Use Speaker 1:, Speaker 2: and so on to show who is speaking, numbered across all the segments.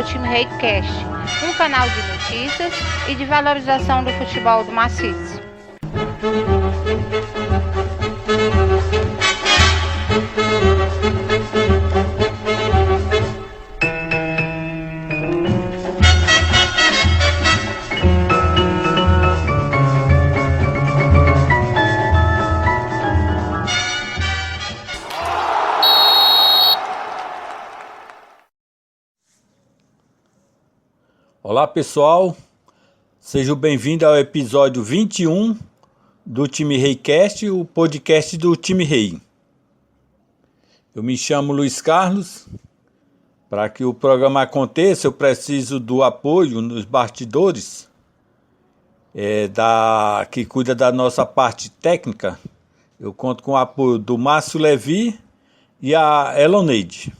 Speaker 1: ao Time Rei Cast, um canal de notícias e de valorização do futebol do maciço.
Speaker 2: Olá pessoal, sejam bem-vindos ao episódio 21 do Time Rei Cast, o podcast do Time Rei. Eu me chamo Luiz Carlos. Para que o programa aconteça, eu preciso do apoio nos bastidores, que cuida da nossa parte técnica. Eu conto com o apoio do Márcio Levi e a Eloneide.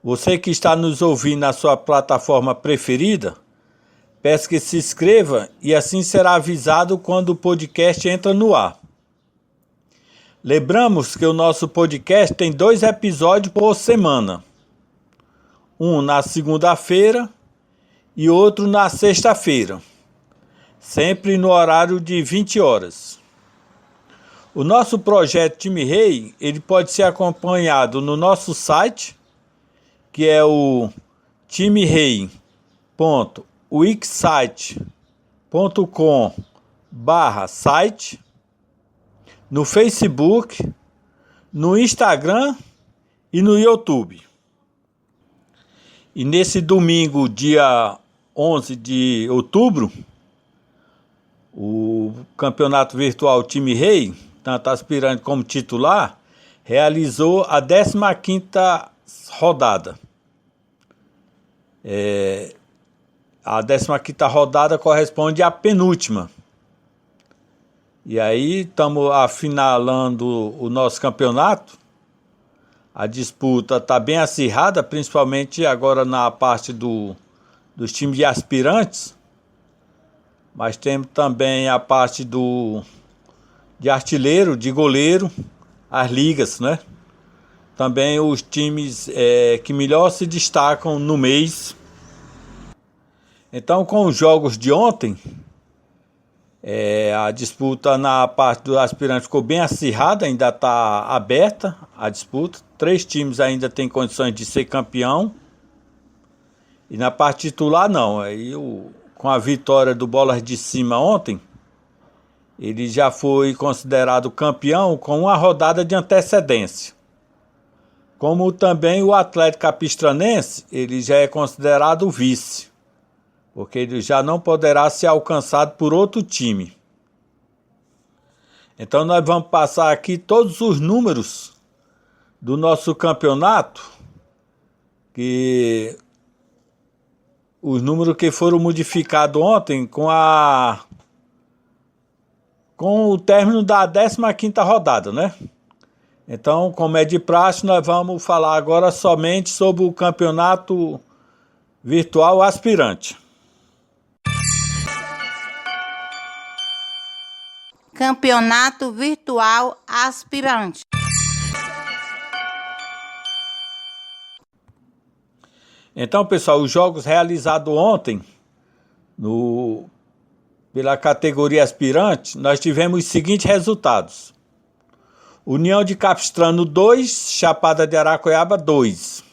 Speaker 2: Você que está nos ouvindo na sua plataforma preferida, peço que se inscreva e assim será avisado quando o podcast entra no ar. Lembramos que o nosso podcast tem 2 episódios por semana. Um na segunda-feira e outro na sexta-feira, sempre no horário de 20 horas. O nosso projeto Time Rei, ele pode ser acompanhado no nosso site, que é o timerei.wixsite.com/site, no Facebook, no Instagram e no YouTube. E nesse domingo, dia 11 de outubro, o campeonato virtual Time Rei, tanto aspirante como titular, realizou a 15ª rodada. A 15ª rodada corresponde à penúltima. E aí estamos afinalando o nosso campeonato. A disputa está bem acirrada, principalmente agora na parte dos times de aspirantes. Mas temos também a parte de artilheiro, de goleiro, as ligas, né? Também os times que melhor se destacam no mês. Então, com os jogos de ontem, a disputa na parte do aspirante ficou bem acirrada, ainda está aberta a disputa. 3 times ainda têm condições de ser campeão. E na parte titular, não. Aí, com a vitória do Bolas de Cima ontem, ele já foi considerado campeão com uma rodada de antecedência. Como também o Atlético Capistranense, ele já é considerado vice, porque ele já não poderá ser alcançado por outro time. Então nós vamos passar aqui todos os números do nosso campeonato, os números que foram modificados ontem com o término da 15ª rodada, né? Então, como é de praxe, nós vamos falar agora somente sobre o campeonato virtual aspirante.
Speaker 1: Campeonato virtual aspirante.
Speaker 2: Então, pessoal, os jogos realizados ontem pela categoria aspirante, nós tivemos os seguintes resultados. União de Capistrano 2, Chapada de Aracoiaba 2.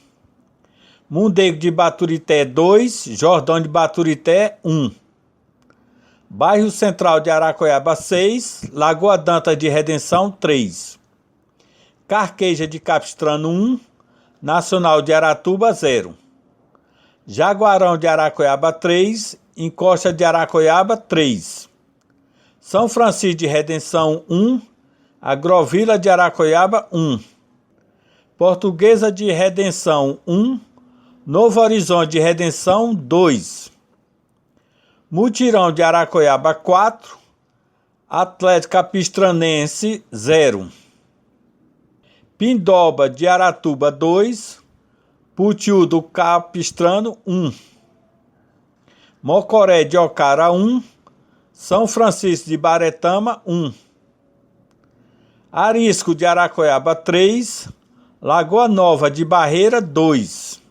Speaker 2: Mundego de Baturité 2, Jordão de Baturité 1. Bairro Central de Aracoiaba 6, Lagoa Dantas de Redenção 3. Carqueja de Capistrano 1, Nacional de Aratuba 0. Jaguarão de Aracoiaba 3, Encosta de Aracoiaba 3. São Francisco de Redenção 1, Agrovila de Aracoiaba 1. Portuguesa de Redenção 1, Novo Horizonte de Redenção 2. Mutirão de Aracoiaba 4, Atlético Capistranense 0. Pindoba de Aratuba 2, Putiú do Capistrano 1. Mocoré de Ocara 1, São Francisco de Baretama 1. Arisco de Aracoiaba 3, Lagoa Nova de Barreira 2.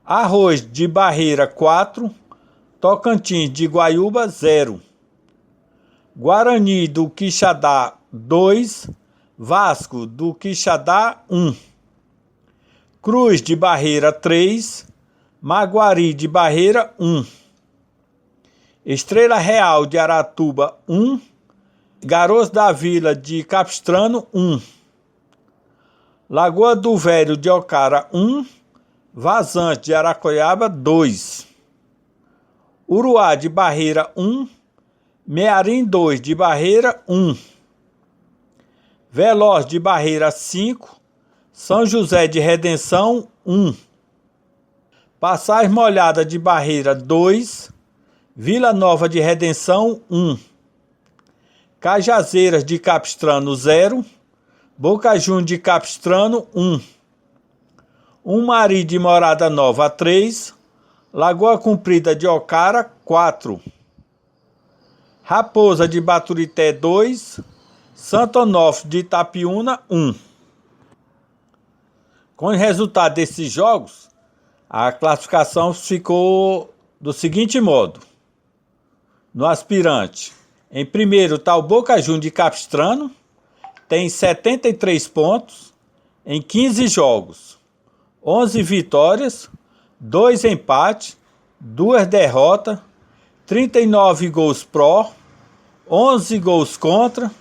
Speaker 2: Arroz de Barreira 4, Tocantins de Guaiúba 0, Guarani do Quixadá 2, Vasco do Quixadá 1, Cruz de Barreira 3, Maguari de Barreira 1, Estrela Real de Aratuba 1, Garotos da Vila de Capistrano 1, Lagoa do Velho de Ocara 1, Vazante de Aracoiaba 2, Uruá de Barreira 1, Mearim 2 de Barreira 1, Veloz de Barreira 5, São José de Redenção 1, Passagem Molhada de Barreira 2, Vila Nova de Redenção 1, Cajazeiras de Capistrano 0, Boca Juniors de Capistrano 1, Umari de Morada Nova 3, Lagoa Comprida de Ocara 4, Raposa de Baturité 2, Santo Onofre de Itapiúna 1. Com o resultado desses jogos, a classificação ficou do seguinte modo. No aspirante, em primeiro está o Boca Juniors de Capistrano, tem 73 pontos em 15 jogos, 11 vitórias, 2 empates, 2 derrotas, 39 gols pró, 11 gols contra,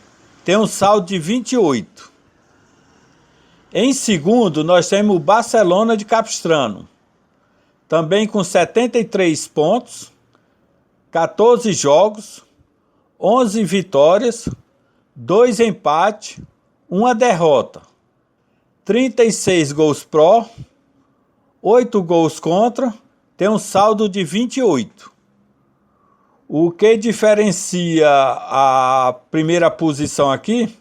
Speaker 2: tem um saldo de 28. Em segundo, nós temos o Barcelona de Capistrano, também com 73 pontos, 14 jogos, 11 vitórias, 2 empates, 1 derrota, 36 gols pró, 8 gols contra, tem um saldo de 28. O que diferencia a primeira posição aqui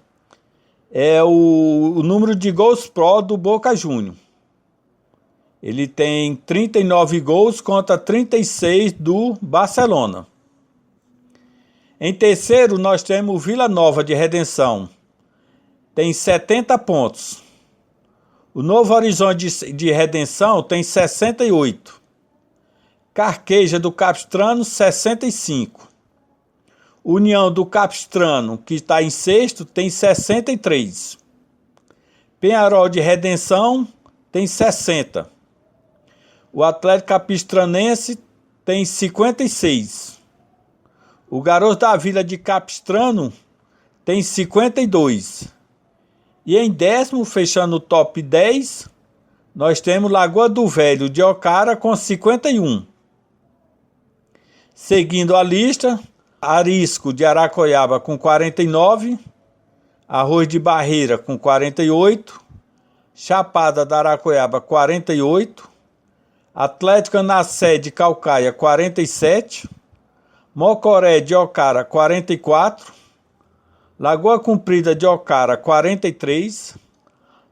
Speaker 2: é o número de gols pró do Boca Juniors. Ele tem 39 gols contra 36 do Barcelona. Em terceiro, nós temos o Vila Nova de Redenção. Tem 70 pontos. O Novo Horizonte de Redenção tem 68. Carqueja do Capistrano, 65. União do Capistrano, que está em sexto, tem 63. Penharol de Redenção tem 60. O Atlético Capistranense tem 56. O Garoto da Vila de Capistrano tem 52. E em décimo, fechando o top 10, nós temos Lagoa do Velho de Ocara com 51. Seguindo a lista, Arisco de Aracoiaba com 49, Arroz de Barreira com 48, Chapada da Aracoiaba 48, Atlético Anacé de Caucaia 47, Mocoré de Ocara 44, Lagoa Comprida de Ocara 43,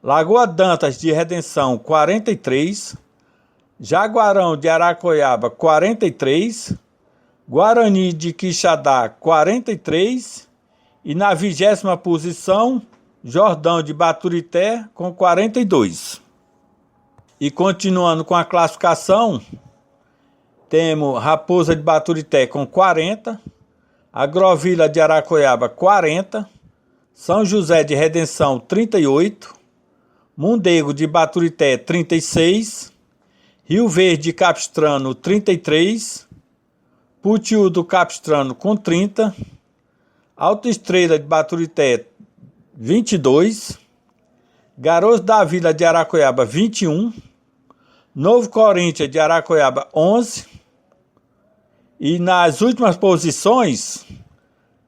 Speaker 2: Lagoa Dantas de Redenção 43, Jaguarão de Aracoiaba 43, Guarani de Quixadá 43 e na 20ª posição Jordão de Baturité com 42. E continuando com a classificação, temos Raposa de Baturité com 40, Agrovila de Aracoiaba 40, São José de Redenção 38, Mondego de Baturité 36, Rio Verde de Capistrano 33, Putiú do Capistrano com 30, Alta Estrela de Baturité 22, Garotos da Vila de Aracoiaba 21, Novo Corinthians de Aracoiaba 11, e nas últimas posições,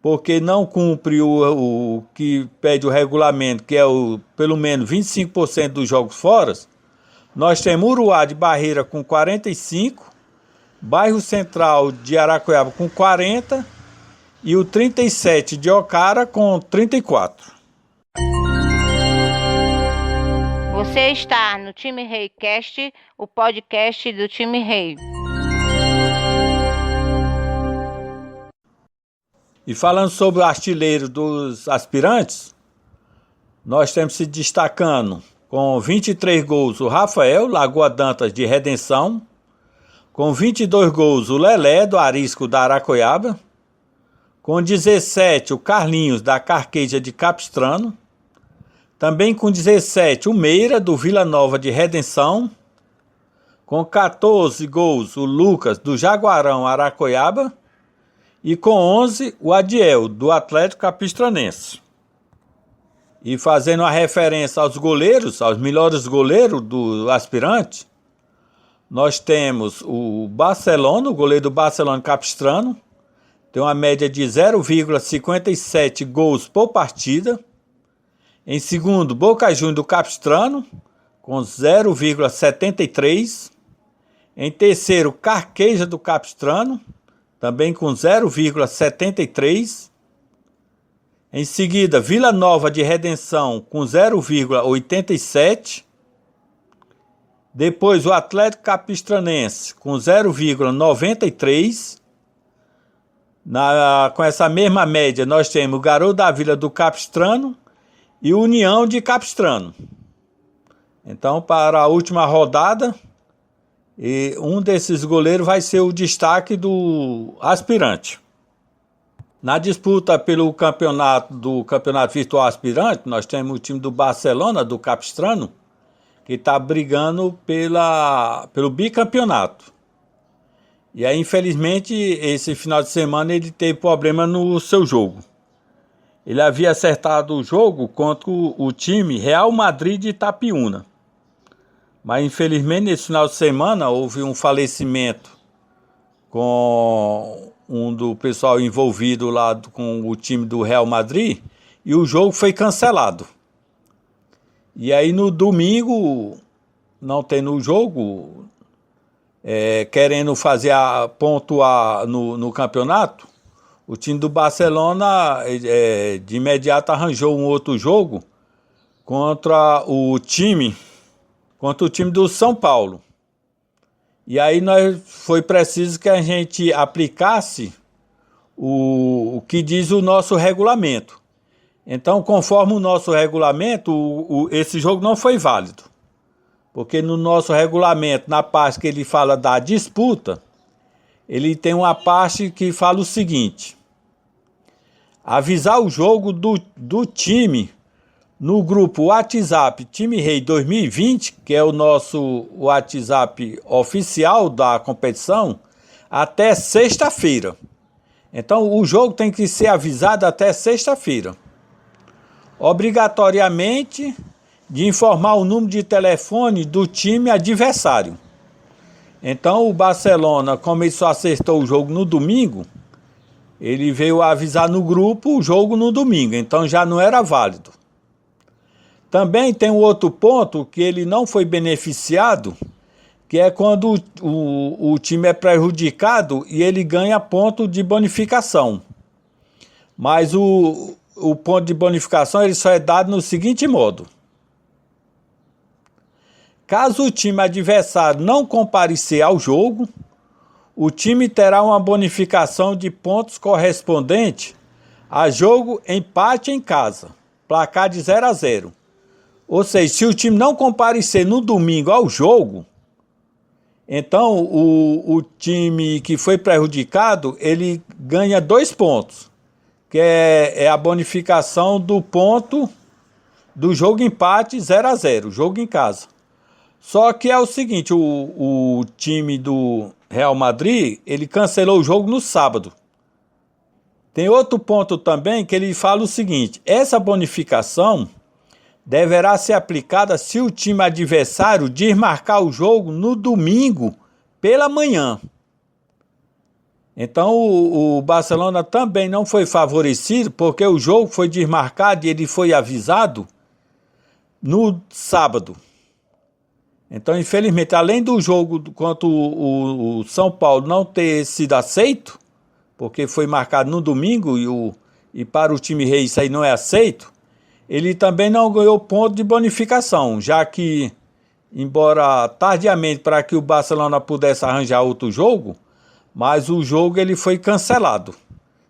Speaker 2: porque não cumpre o que pede o regulamento, que é pelo menos 25% dos jogos fora, nós temos Uruá de Barreira com 45, Bairro Central de Aracoiaba com 40 e o 37 de Ocara com 34.
Speaker 1: Você está no Time Rei Cast, o podcast do Time Rei.
Speaker 2: E falando sobre o artilheiro dos aspirantes, nós temos se destacando com 23 gols o Rafael, Lagoa Dantas de Redenção, Com 22 gols, o Lelé, do Arisco da Aracoiaba. Com 17, o Carlinhos, da Carqueja de Capistrano. Também com 17, o Meira, do Vila Nova de Redenção. Com 14 gols, o Lucas, do Jaguarão Aracoiaba. E com 11, o Adiel, do Atlético Capistranense. E fazendo a referência aos goleiros, aos melhores goleiros do aspirante, nós temos o Barcelona, o goleiro do Barcelona Capistrano, tem uma média de 0,57 gols por partida. Em segundo, Boca Juniors do Capistrano, com 0,73. Em terceiro, Carqueja do Capistrano, também com 0,73. Em seguida, Vila Nova de Redenção, com 0,87. Depois, o Atlético Capistranense, com 0,93. Com essa mesma média, nós temos o Garoto da Vila do Capistrano e União de Capistrano. Então, para a última rodada, um desses goleiros vai ser o destaque do aspirante. Na disputa pelo campeonato virtual aspirante, nós temos o time do Barcelona, do Capistrano, que está brigando pelo bicampeonato. E aí, infelizmente, esse final de semana ele teve problema no seu jogo. Ele havia acertado o jogo contra o time Real Madrid de Itapiúna. Mas, infelizmente, nesse final de semana houve um falecimento com um do pessoal envolvido lá com o time do Real Madrid e o jogo foi cancelado. E aí no domingo, não tendo o jogo, querendo pontuar no campeonato, o time do Barcelona de imediato arranjou um outro jogo contra o time do São Paulo. E aí foi preciso que a gente aplicasse o que diz o nosso regulamento. Então, conforme o nosso regulamento, esse jogo não foi válido. Porque no nosso regulamento, na parte que ele fala da disputa, ele tem uma parte que fala o seguinte: avisar o jogo do time no grupo WhatsApp Time Rei 2020, que é o nosso WhatsApp oficial da competição, até sexta-feira. Então o jogo tem que ser avisado até sexta-feira. Obrigatoriamente de informar o número de telefone do time adversário. Então o Barcelona, como ele só acertou o jogo no domingo, ele veio avisar no grupo o jogo no domingo, então já não era válido. Também tem um outro ponto que ele não foi beneficiado, que é quando o time é prejudicado e ele ganha ponto de bonificação. Mas o ponto de bonificação ele só é dado no seguinte modo: caso o time adversário não comparecer ao jogo, o time terá uma bonificação de pontos correspondente a jogo empate em casa, placar de 0-0. Ou seja, se o time não comparecer no domingo ao jogo, então o time que foi prejudicado, ele ganha 2 pontos, que é a bonificação do ponto do jogo empate 0-0, jogo em casa. Só que é o seguinte, o time do Real Madrid, ele cancelou o jogo no sábado. Tem outro ponto também que ele fala o seguinte: essa bonificação deverá ser aplicada se o time adversário desmarcar o jogo no domingo pela manhã. Então o Barcelona também não foi favorecido porque o jogo foi desmarcado e ele foi avisado no sábado. Então, infelizmente, além do jogo contra o São Paulo não ter sido aceito, porque foi marcado no domingo e para o time rei isso aí não é aceito, ele também não ganhou ponto de bonificação, já que, embora tardiamente para que o Barcelona pudesse arranjar outro jogo, mas o jogo ele foi cancelado,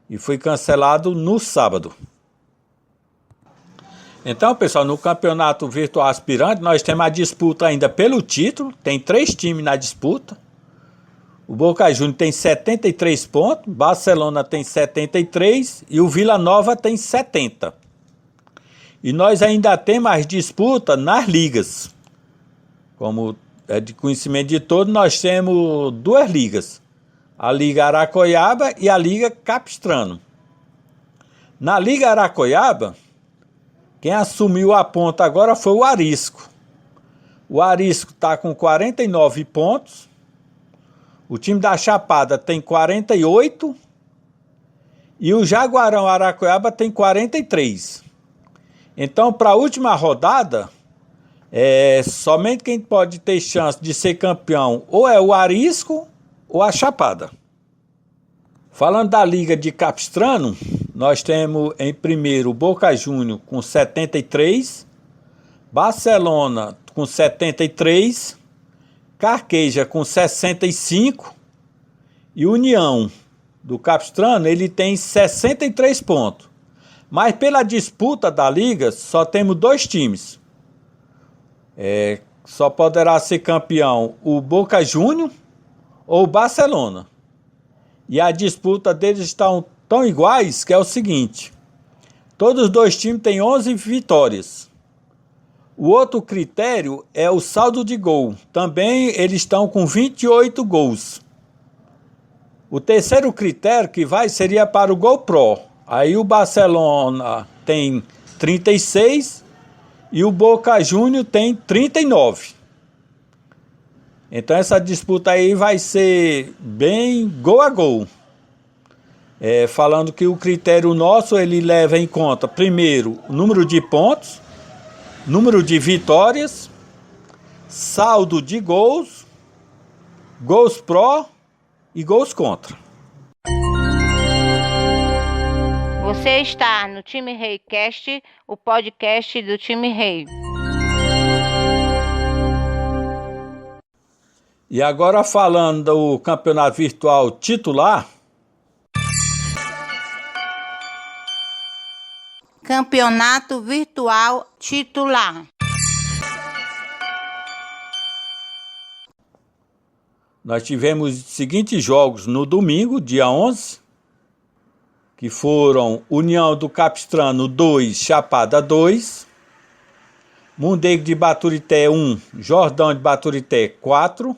Speaker 2: e foi cancelado no sábado. Então, pessoal, no campeonato virtual aspirante, nós temos a disputa ainda pelo título, tem 3 times na disputa. O Boca Juniors tem 73 pontos, Barcelona tem 73 e o Vila Nova tem 70. E nós ainda temos mais disputa nas ligas. Como é de conhecimento de todos, nós temos duas ligas. A Liga Aracoiaba e a Liga Capistrano. Na Liga Aracoiaba, quem assumiu a ponta agora foi o Arisco. O Arisco está com 49 pontos. O time da Chapada tem 48. E o Jaguarão Aracoiaba tem 43. Então, para a última rodada, somente quem pode ter chance de ser campeão ou é o Arisco ou a Chapada. Falando da Liga de Capistrano, nós temos em primeiro o Boca Juniors com 73, Barcelona com 73, Carqueja com 65 e União do Capistrano ele tem 63 pontos. Mas pela disputa da liga só temos dois times. Só poderá ser campeão o Boca Juniors ou o Barcelona. E a disputa deles estão tão iguais que é o seguinte: todos os dois times têm 11 vitórias. O outro critério é o saldo de gol. Também eles estão com 28 gols. O terceiro critério que vai seria para o Gol Pro. Aí o Barcelona tem 36 e o Boca Juniors tem 39. Então essa disputa aí vai ser bem gol a gol. Falando que o critério nosso ele leva em conta primeiro o número de pontos, número de vitórias, saldo de gols, gols pró e gols contra.
Speaker 1: Você está no Time Rei Cast, o podcast do Time Rei.
Speaker 2: E agora falando do campeonato virtual titular.
Speaker 1: Campeonato virtual titular.
Speaker 2: Nós tivemos os seguintes jogos no domingo, dia 11, que foram União do Capistrano 2, Chapada 2, Mundego de Baturité 1, Jordão de Baturité 4,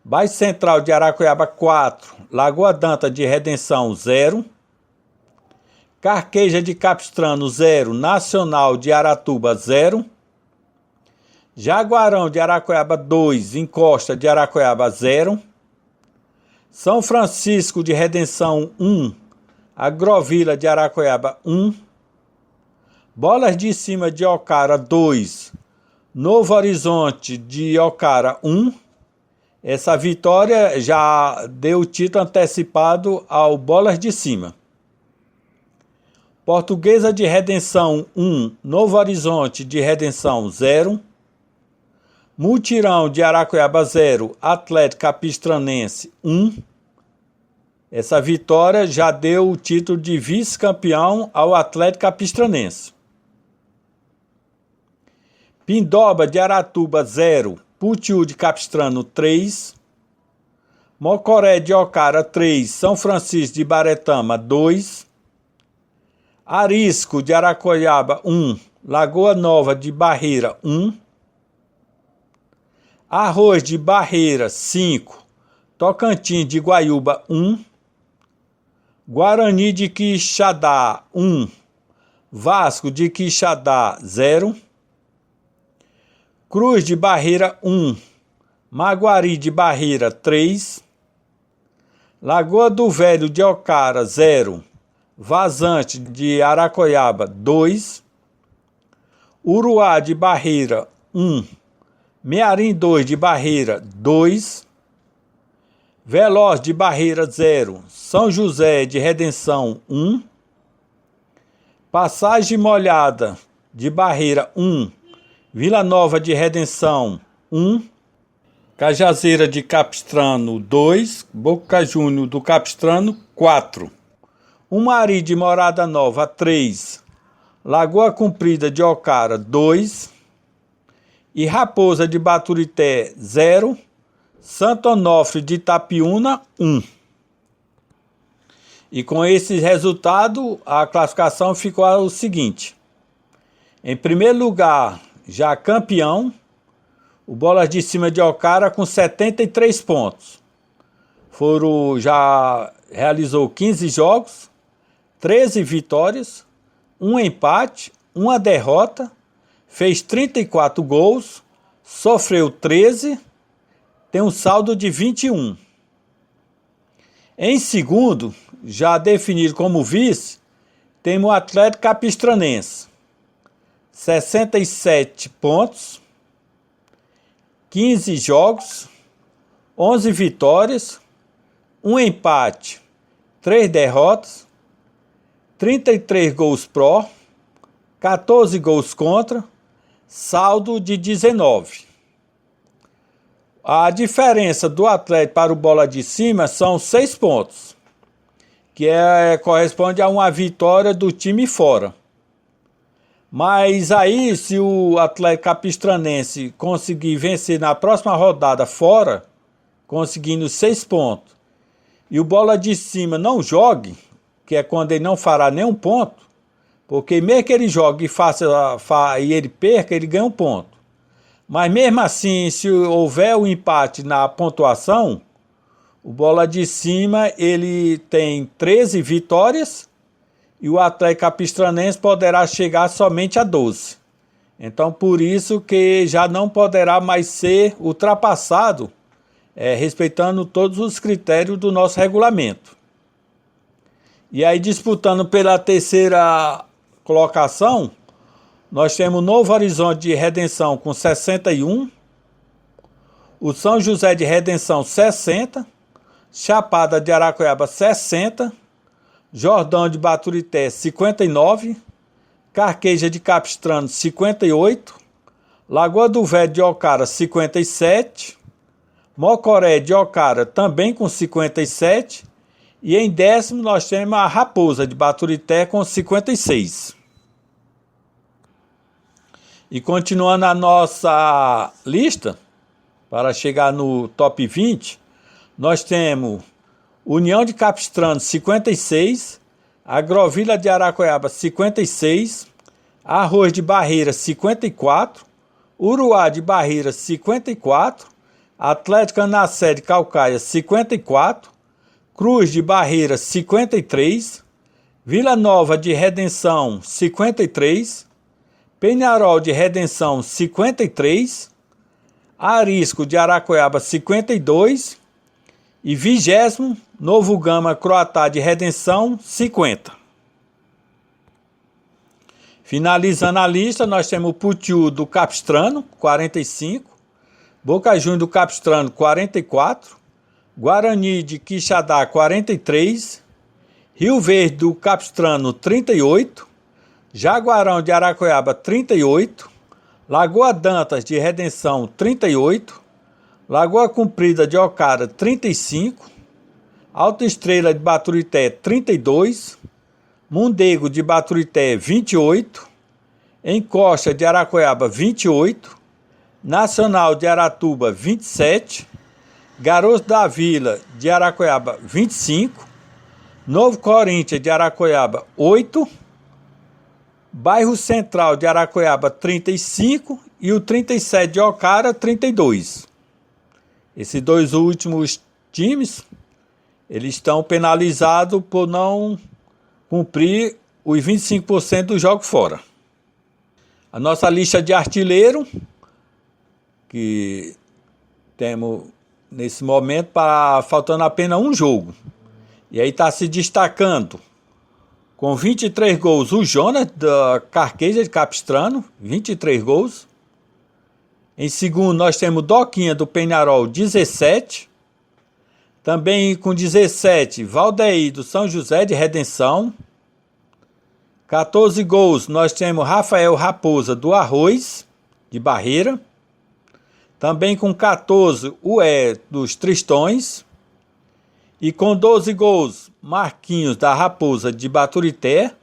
Speaker 2: Bairro Central de Aracoiaba 4, Lagoa Danta de Redenção 0, Carqueja de Capistrano 0, Nacional de Aratuba 0, Jaguarão de Aracoiaba 2, Encosta de Aracoiaba 0, São Francisco de Redenção 1, Agrovila de Aracoiaba 1, Bolas de Cima de Ocara 2, Novo Horizonte de Ocara 1. Essa vitória já deu o título antecipado ao Bolas de Cima. Portuguesa de Redenção 1, Novo Horizonte de Redenção 0, Mutirão de Aracoiaba 0, Atlético Capistranense 1. Essa vitória já deu o título de vice-campeão ao Atlético Capistranense. Pindoba de Aratuba 0, Putiu de Capistrano 3, Mocoré de Ocara 3, São Francisco de Baretama 2, Arisco de Aracoiaba 1, Lagoa Nova de Barreira 1, Arroz de Barreira 5, Tocantins de Guaiúba 1, Guarani de Quixadá 1, Vasco de Quixadá 0, Cruz de Barreira 1, Maguari de Barreira 3, Lagoa do Velho de Ocara 0, Vazante de Aracoiaba 2, Uruá de Barreira 1, Mearim 2 de Barreira 2, Veloz de Barreira 0, São José de Redenção 1, Passagem Molhada de Barreira 1, Vila Nova de Redenção 1, Cajazeira de Capistrano 2, Boca Juniors do Capistrano 4, Umari de Morada Nova 3, Lagoa Comprida de Ocara 2 e Raposa de Baturité 0, Santo Onofre de Itapiúna, 1. E com esse resultado, a classificação ficou o seguinte. Em primeiro lugar, já campeão, o Bolas de Cima de Ocara com 73 pontos. Já realizou 15 jogos, 13 vitórias, 1 empate, 1 derrota, fez 34 gols, sofreu 13, tem um saldo de 21. Em segundo, já definido como vice, temos o Atlético Capistranense. 67 pontos, 15 jogos, 11 vitórias, 1 empate, 3 derrotas, 33 gols pró, 14 gols contra, saldo de 19. A diferença do Atlético para o Bola de Cima são 6 pontos, que corresponde a uma vitória do time fora. Mas aí, se o Atlético Capistranense conseguir vencer na próxima rodada fora, conseguindo 6 pontos, e o Bola de Cima não jogue, que é quando ele não fará nenhum ponto, porque mesmo que ele jogue e ele perca, ele ganha um ponto. Mas mesmo assim, se houver um empate na pontuação, o Bola de Cima ele tem 13 vitórias e o Atlético Capistranense poderá chegar somente a 12. Então, por isso que já não poderá mais ser ultrapassado, respeitando todos os critérios do nosso regulamento. E aí, disputando pela terceira colocação, nós temos Novo Horizonte de Redenção com 61, o São José de Redenção 60, Chapada de Aracoiaba 60, Jordão de Baturité 59, Carqueja de Capistrano 58, Lagoa do Velho de Ocara 57, Mocoré de Ocara também com 57, e em 10º nós temos a Raposa de Baturité com 56. E continuando a nossa lista, para chegar no top 20, nós temos União de Capistrano 56, Agrovila de Aracoiaba 56, Arroz de Barreira 54, Uruá de Barreira 54, Atlético Anacé de Calcaia 54, Cruz de Barreira 53, Vila Nova de Redenção 53, Penharol de Redenção 53, Arisco de Aracoiaba 52 e 20º Novo Gama Croatá de Redenção 50. Finalizando a lista, nós temos o Putiu do Capistrano 45, Boca Juniors do Capistrano 44, Guarani de Quixadá 43, Rio Verde do Capistrano 38, Jaguarão de Aracoiaba 38, Lagoa Dantas de Redenção 38, Lagoa Comprida de Ocara 35, Alta Estrela de Baturité 32, Mundego de Baturité 28, Encosta de Aracoiaba 28, Nacional de Aratuba 27, Garoto da Vila de Aracoiaba 25, Novo Corinthians de Aracoiaba 8, Bairro Central de Aracoiaba 35 e o 37 de Ocara 32. Esses dois últimos times, eles estão penalizados por não cumprir os 25% do jogo fora. A nossa lista de artilheiro, que temos nesse momento faltando apenas um jogo. E aí está se destacando com 23 gols o Jonas da Carqueja de Capistrano, 23 gols. Em segundo nós temos Doquinha do Penharol, 17. Também com 17, Valdeir do São José de Redenção. 14 gols nós temos Rafael Raposa do Arroz de Barreira. Também com 14, o dos Tristões. E com 12 gols, Marquinhos da Raposa de Baturité,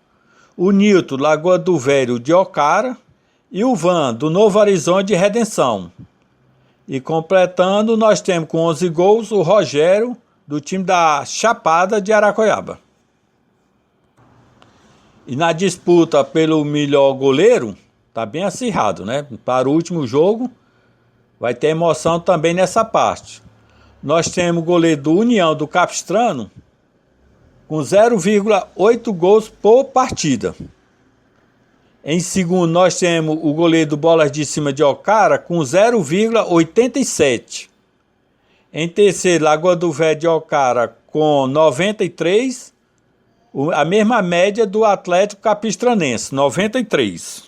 Speaker 2: o Nilton Lagoa do Velho de Ocara e o Van do Novo Horizonte de Redenção. E completando, nós temos com 11 gols o Rogério, do time da Chapada de Aracoiaba. E na disputa pelo melhor goleiro, tá bem acirrado, né? Para o último jogo, vai ter emoção também nessa parte. Nós temos o goleiro do União do Capistrano, com 0,8 gols por partida. Em segundo, nós temos o goleiro do Bolas de Cima de Ocara, com 0,87. Em terceiro, Lagoa do Velho de Ocara, com 93. A mesma média do Atlético Capistranense, 93.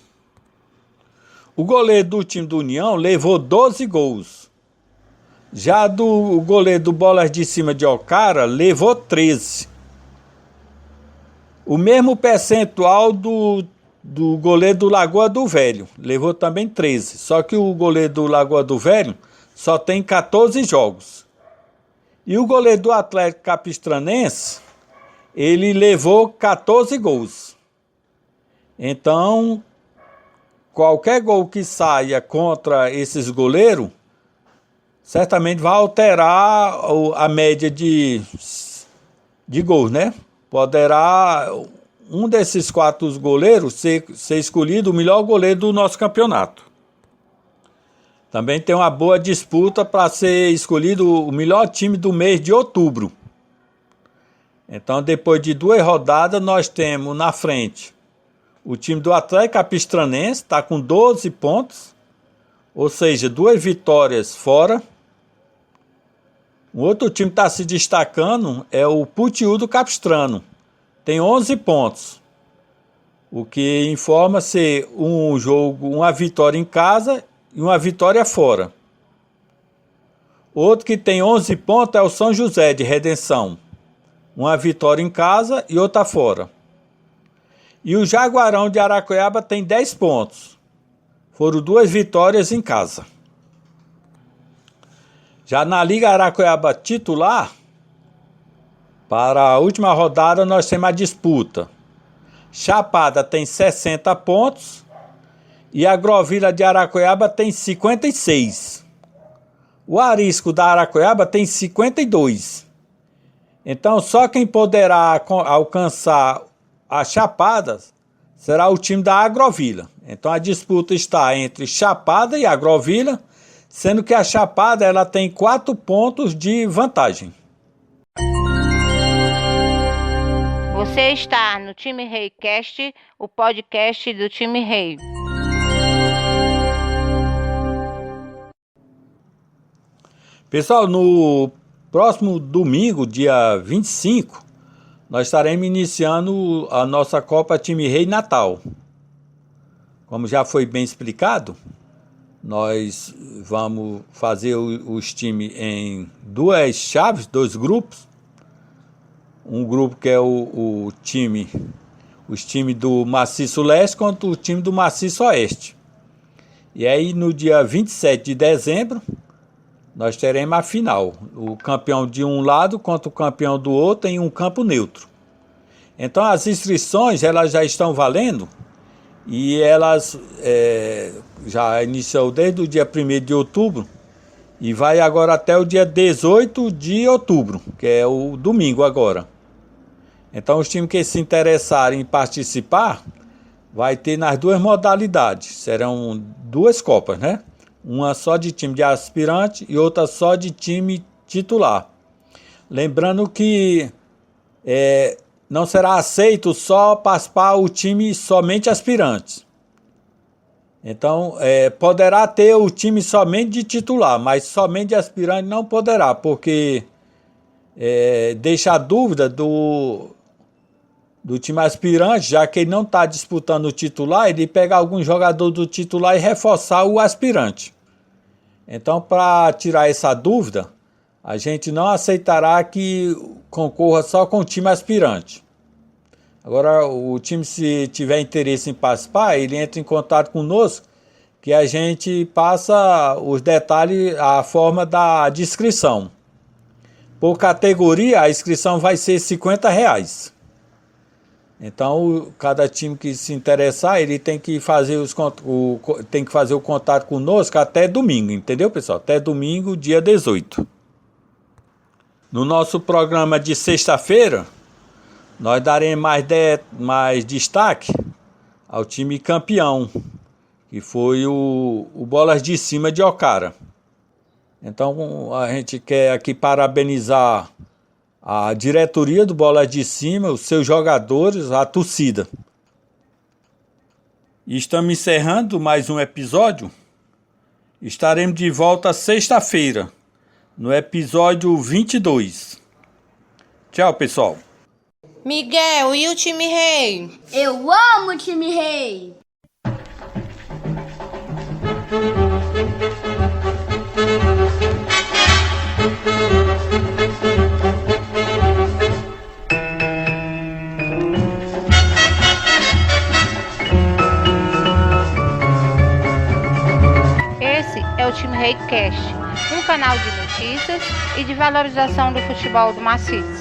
Speaker 2: O goleiro do time do União levou 12 gols. Já o goleiro do Bolas de Cima de Ocara levou 13. O mesmo percentual do goleiro do Lagoa do Velho, levou também 13. Só que o goleiro do Lagoa do Velho só tem 14 jogos. E o goleiro do Atlético Capistranense, ele levou 14 gols. Então, qualquer gol que saia contra esses goleiros, certamente vai alterar a média de gols, né? Poderá um desses 4 goleiros ser escolhido o melhor goleiro do nosso campeonato. Também tem uma boa disputa para ser escolhido o melhor time do mês de outubro. Então, depois de 2 rodadas, nós temos na frente o time do Atlético Capistranense, está com 12 pontos, ou seja, 2 vitórias fora. O outro time que está se destacando é o Putiú do Capistrano. Tem 11 pontos, o que informa ser um jogo, uma vitória em casa e uma vitória fora. Outro que tem 11 pontos é o São José de Redenção. Uma vitória em casa e outra fora. E o Jaguarão de Aracoiaba tem 10 pontos. Foram 2 vitórias em casa. Já na Liga Aracoiaba titular, para a última rodada nós temos a disputa. Chapada tem 60 pontos e a Agrovila de Aracoiaba tem 56. O Arisco da Aracoiaba tem 52. Então só quem poderá alcançar as Chapadas será o time da Agrovila. Então a disputa está entre Chapada e Agrovila, sendo que a Chapada ela tem 4 pontos de vantagem.
Speaker 1: Você está no Time Rei Cast, o podcast do Time Rei.
Speaker 2: Pessoal, no próximo domingo, dia 25, nós estaremos iniciando a nossa Copa Time Rei Natal. Como já foi bem explicado, nós vamos fazer os times em 2 chaves, 2 grupos. Um grupo que é os times do Maciço Leste contra o time do Maciço Oeste. E aí no dia 27 de dezembro, nós teremos a final. O campeão de um lado contra o campeão do outro em um campo neutro. Então as inscrições elas já estão valendo e elas já iniciou desde o dia 1º de outubro e vai agora até o dia 18 de outubro, que é o domingo agora. Então os times que se interessarem em participar, vai ter nas 2 modalidades. Serão 2 copas, né? Uma só de time de aspirante e outra só de time titular. Lembrando que não será aceito só participar o time somente aspirantes. Então poderá ter o time somente de titular, mas somente de aspirante não poderá, porque deixa a dúvida do time aspirante, já que ele não está disputando o titular, ele pegar algum jogador do titular e reforçar o aspirante. Então, para tirar essa dúvida, a gente não aceitará que concorra só com o time aspirante. Agora, o time, se tiver interesse em participar, ele entra em contato conosco, que a gente passa os detalhes, a forma da inscrição. Por categoria, a inscrição vai ser R$50. Então, cada time que se interessar, ele tem que fazer o contato conosco até domingo, entendeu, pessoal? Até domingo, dia 18. No nosso programa de sexta-feira, nós daremos mais destaque ao time campeão, que foi o Bolas de Cima de Ocara. Então, a gente quer aqui parabenizar a diretoria do Bola de Cima, os seus jogadores, a torcida. E estamos encerrando mais um episódio. Estaremos de volta sexta-feira, no episódio 22. Tchau, pessoal.
Speaker 3: Miguel, e o time rei?
Speaker 4: Eu amo o time rei!
Speaker 1: Esse é o Time Rei Cast, um canal de notícias e de valorização do futebol do maciço.